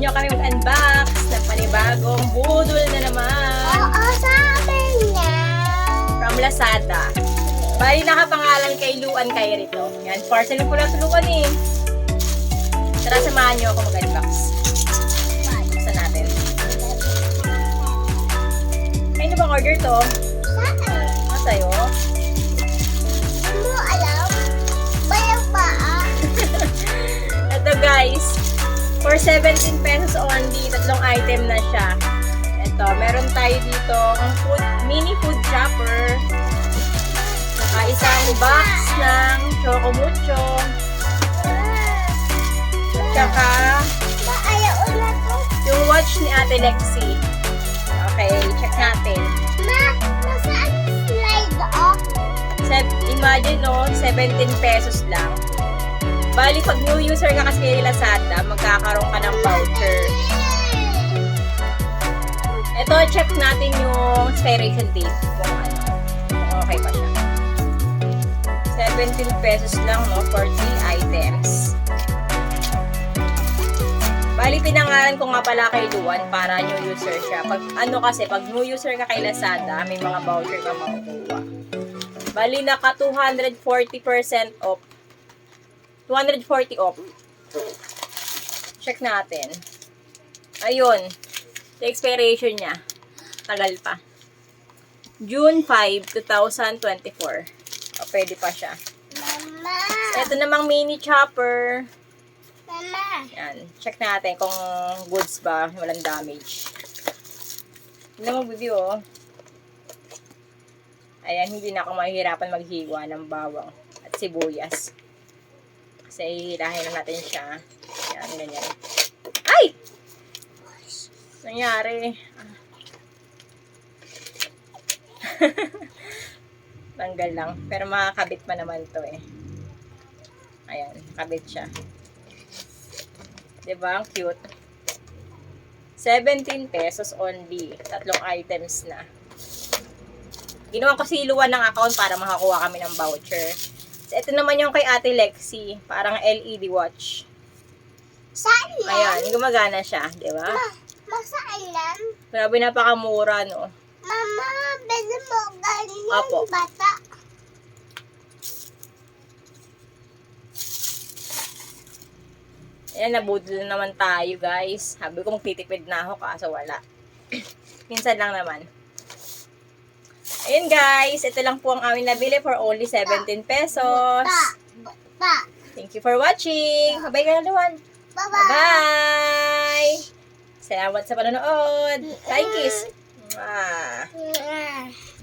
nyo kami mag-unbox ng panibagong budol na naman. Oo, sabi niya. From Lazada. Bali nakapangalan kay Luan Kyrie to. Yan, parcel na po na tulukan eh. Tara, samahan nyo ako mag-unbox. Buksan natin. Ay, ano bang order to? Saan? Ano sa'yo? Hindi mo alam? Bayang ba? Ito guys, for 17 pesos only, tatlong item na siya. Ito, meron tayo dito ang mini food chopper. Saka isang box ng Choco Mucho. Saka Ba, ayaw na to. yung watch ni Ate Lexi. Okay, check natin. Ma, nasaan slide off? Imagine no, 17 pesos lang. Bali, pag new user ka kasi kay Lazada, magkakaroon ka ng voucher. Ito, check natin yung expiration date. Kung ano, kung okay pa siya. 17 pesos lang, no, for 3 items. Bali, pinangalan ko nga pala kay Luan para new user siya. Pag ano kasi, pag new user ka kay Lazada, may mga voucher ka makukuha. Bali, naka 240% off. 240 off. Check natin. Ayun. The expiration niya. Tagal pa. June 5, 2024. O, pwede pa siya. Mama. Ito namang mini chopper. Mama. Yan. Check natin kung goods ba. Walang damage. Tignan mo, baby, oh. Ayan, hindi na ako mahihirapan maghiwa ng bawang at sibuyas. Kasi hihilahin na natin siya. Ayan, ganyan. Ay! Nangyari. Tanggal lang. Pero makakabit pa naman to eh. Ayan, kabit siya. Diba? Ang cute. 17 pesos only. Tatlong items na. Ginawa ko si Luan ng account para makakuha kami ng voucher. So, ito naman yung kay Ate Lexi. Parang LED watch. Saan yan? Ayan, gumagana siya. Diba? Saan yan? Grabe, napakamura, no? Mama, pwede mo ganyan Apo. bata. Ayan, nabudol na naman tayo, guys. Sabi ko magtitipid na ako, kaso wala. Minsan lang naman. Ayun, guys. Ito lang po ang aming nabili for only 17 pesos. Pa. Thank you for watching. Bye-bye ka na, Luan. Bye-bye. Bye! Salamat sa panonood. Bye, kiss. Mwah. Bye.